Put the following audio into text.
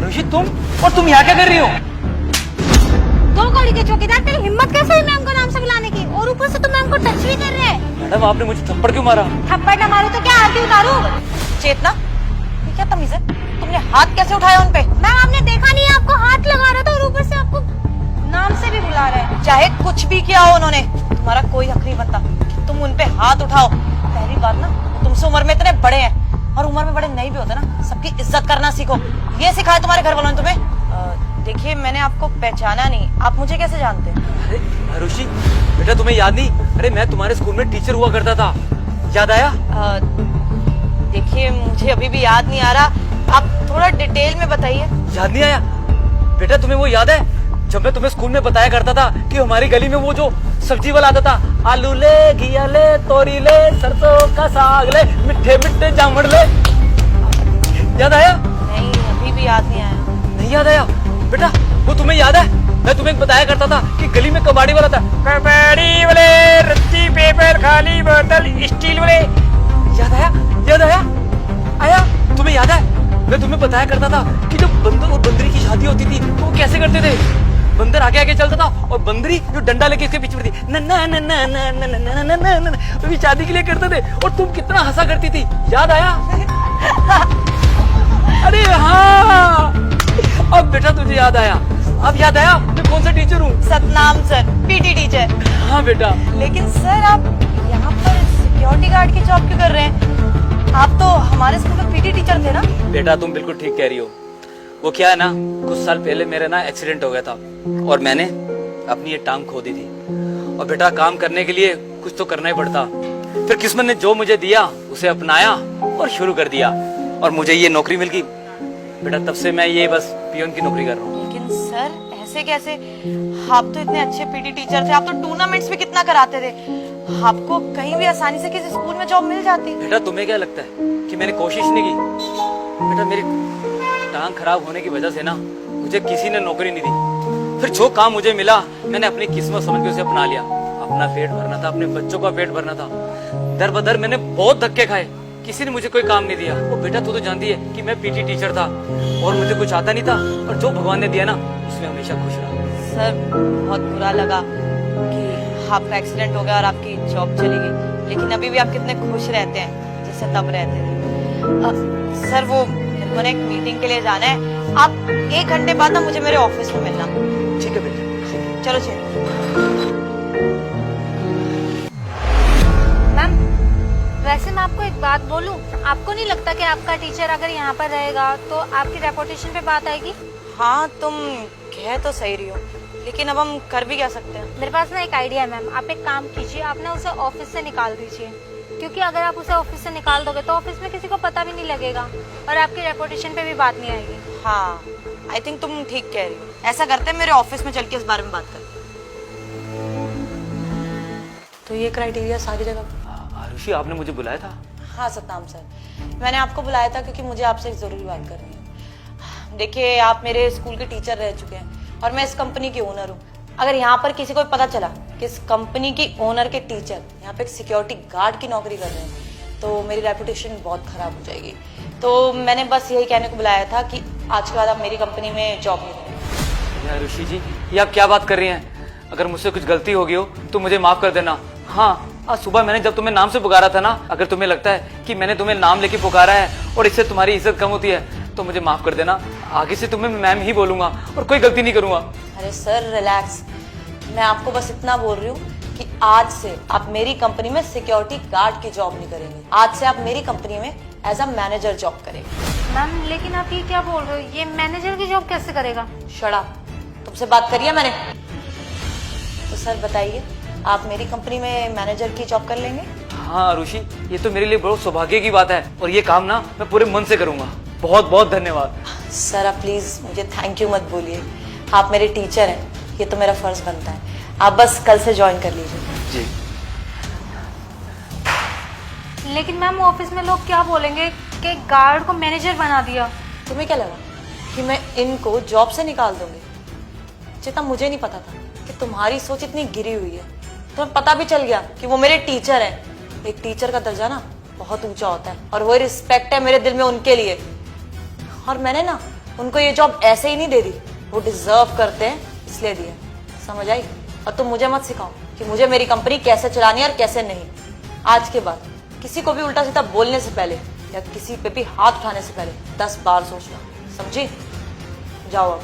आरुषि तुम यहाँ क्या कर रही हो? दो कौड़ी के चौकीदार, तेरी हिम्मत कैसे हुई मैम को नाम से बुलाने की? और ऊपर से तुम मैम को टच भी कर रहे हैं। मैडम आपने मुझे थप्पड़ क्यों मारा? थप्पड़ न मारू तो क्या आरती उतारू? चेतना, ये क्या तमीज है? तुमने हाथ कैसे उठाया उन पे? मैम आपने देखा नहीं, आपको हाथ लगा रहा था और ऊपर से आपको नाम से भी बुला रहा है। चाहे कुछ भी किया हो उन्होंने, तुम्हारा कोई हक नहीं बनता कि तुम उन पे हाथ उठाओ। पहली बात ना, तुमसे उम्र में इतने बड़े हैं, और उम्र में बड़े नहीं भी होते ना, सबकी इज्जत करना सीखो। ये सिखाया तुम्हारे घर वालों ने तुम्हें? देखिए मैंने आपको पहचाना नहीं, आप मुझे कैसे जानते हैं? अरे आरुषि बेटा तुम्हें याद नहीं? अरे मैं तुम्हारे स्कूल में टीचर हुआ करता था, याद आया? देखिए मुझे अभी भी याद नहीं आ रहा, आप थोड़ा डिटेल में बताइए। याद नहीं आया? बेटा तुम्हें वो याद है जब मैं तुम्हें स्कूल में बताया करता था कि हमारी गली में वो जो सब्जी वाला आता था, आलू ले, घिया ले, तोरी ले, सरसों का साग ले, मिठे मिठे जामुन ले। याद आया? नहीं, अभी भी याद नहीं आया। नहीं याद आया? बेटा वो तुम्हें याद है मैं तुम्हें बताया करता था कि गली में कबाड़ी वाला था, कबाड़ी वाले, रद्दी पेपर, खाली बोतल, स्टील वाले। याद आया? याद आया? आया? तुम्हें याद है मैं तुम्हें बताया करता था कि जब बंदर और बंदरी की शादी होती थी तो वो कैसे करते थे? बंदर आगे आगे चलता था और बंदरी जो डंडा लेके इसके पीछे पड़ती, नन्ना नन्ना नन्ना नन्ना नन्ना नन्ना, वो शादी के लिए करते थे। और तुम कितना हंसा करती थी, याद आया? अरे हाँ, अब बेटा तुझे याद आया? अब याद आया मैं कौन सा टीचर हूँ? Satnam sir, PT teacher. हाँ बेटा। लेकिन सर आप यहाँ पर सिक्योरिटी गार्ड की जॉब क्यों कर रहे हैं? आप तो हमारे स्कूल में पीटी टीचर थे ना? बेटा तुम बिल्कुल ठीक कह रही हो। वो क्या है ना, कुछ साल पहले मेरा ना एक्सीडेंट हो गया था और मैंने अपनी ये टांग खो दी थी। और बेटा काम करने के लिए कुछ तो करना ही पड़ता। फिर किस्मत ने जो मुझे दिया उसे अपनाया और शुरू कर दिया और मुझे ये नौकरी मिल गई। बेटा तब से मैं ये बस पियोन की नौकरी कर रहा हूँ। लेकिन सर ऐसे कैसे? आप तो इतने अच्छे पीटी टीचर थे, आप तो टूर्नामेंट्स भी कितना कराते थे, आपको कहीं भी आसानी से किसी स्कूल में जॉब मिल जाती। बेटा तुम्हें क्या लगता है कि मैंने कोशिश नहीं की? बेटा मेरी टांग खराब होने की वजह से ना मुझे किसी ने नौकरी नहीं दी। फिर जो काम मुझे मिला मैंने अपनी किस्मत समझ के उसे अपना लिया। अपना पेट भरना था, अपने बच्चों का पेट भरना था। दर बदर मैंने बहुत धक्के खाए, किसी ने मुझे कोई काम नहीं दिया। वो बेटा तू तो जानती है कि मैं पीटी टीचर था और मुझे कुछ आता नहीं था, और जो भगवान ने दिया ना उसमें हमेशा खुश रहा। सर बहुत बुरा लगा कि आपका एक्सीडेंट हो गया और आपकी जॉब चली गई, लेकिन अभी भी आप कितने खुश रहते हैं जैसे तब रहते थे। सर वो मेरे को ना एक मीटिंग के लिए जाना है, आप 1 घंटे बाद ना मुझे मेरे ऑफिस में मिलना। ठीक है बेटा। चलो चलिए। मैम वैसे मैं आपको एक बात बोलूं, आपको नहीं लगता कि आपका टीचर अगर यहाँ पर रहेगा तो आपकी रेपुटेशन पे बात आएगी? हाँ तुम कह तो सही रही हो, लेकिन अब हम कर भी क्या सकते हैं? मेरे पास ना एक आइडिया है मैम, आप एक काम कीजिए, आप ना उसे ऑफिस से निकाल दीजिए, क्योंकि अगर आप उसे ऑफिस से निकाल दोगे तो ऑफिस में किसी को पता भी नहीं लगेगा और आपकी रेपुटेशन पे भी बात नहीं आएगी। हाँ आई थिंक तुम ठीक कह रही हो। ऐसा करते हैं मेरे ऑफिस में चल के इस बारे में बात करते हैं। तो ये क्राइटेरिया सारी जगह। आरुषि आपने मुझे बुलाया था? हाँ सतनाम सर, मैंने आपको बुलाया था क्योंकि मुझे आपसे एक जरूरी बात करनी है। देखिए आप मेरे स्कूल के टीचर रह चुके हैं और मैं इस कंपनी की ओनर हूँ। अगर यहाँ पर किसी को पता चला कि इस कंपनी की ओनर के टीचर यहाँ पे एक सिक्योरिटी गार्ड की नौकरी कर रहे हैं तो मेरी रेपुटेशन बहुत खराब हो जाएगी। तो मैंने बस यही कहने को बुलाया था कि आज के बाद आप मेरी कंपनी में जॉब नहीं करेंगे। आरुषि जी ये आप क्या बात कर रही हैं? अगर मुझसे कुछ गलती हो गई हो तो मुझे माफ कर देना। हाँ आज सुबह मैंने जब तुम्हें नाम से पुकारा था ना, अगर तुम्हें लगता है कि मैंने तुम्हें नाम लेके पुकारा है और इससे तुम्हारी इज्जत कम होती है तो मुझे माफ कर देना। आगे से तुम्हें मैम ही बोलूंगा और कोई गलती नहीं करूंगा। अरे सर रिलैक्स, मैं आपको बस इतना बोल रही हूँ कि आज से आप मेरी कंपनी में सिक्योरिटी गार्ड की जॉब नहीं करेंगे। आज से आप मेरी कंपनी में एज अ मैनेजर जॉब करेंगे। मैम लेकिन आप ये क्या बोल रहे हो, ये मैनेजर की जॉब कैसे करेगा? शट अप, तुमसे बात करिए मैंने। तो सर बताइए, आप मेरी कंपनी में मैनेजर की जॉब कर लेंगे? हाँ आरुषि ये तो मेरे लिए बहुत सौभाग्य की बात है और ये काम ना मैं पूरे मन से करूंगा। बहुत बहुत धन्यवाद। सर आप प्लीज मुझे थैंक यू मत बोलिए, आप मेरे टीचर हैं, ये तो मेरा फर्ज बनता है। आप बस कल से ज्वाइन कर लीजिए। जी। लेकिन मैम ऑफिस में लोग क्या बोलेंगे कि गार्ड को मैनेजर बना दिया? तुम्हें क्या लगा कि मैं इनको जॉब से निकाल दूंगी? जितना मुझे नहीं पता था कि तुम्हारी सोच इतनी गिरी हुई है। तुम्हें पता भी चल गया कि वो मेरे टीचर हैं। एक टीचर का दर्जा ना बहुत ऊंचा होता है और वो रिस्पेक्ट है मेरे दिल में उनके लिए। और मैंने ना उनको ये जॉब ऐसे ही नहीं दे दी, वो डिजर्व करते हैं इसलिए दी है, समझ आई? और तुम मुझे मत सिखाओ कि मुझे मेरी कंपनी कैसे चलानी है और कैसे नहीं। आज के बाद किसी को भी उल्टा सीधा बोलने से पहले या किसी पे भी हाथ उठाने से पहले 10 बार सोचना, समझी? जाओ अब।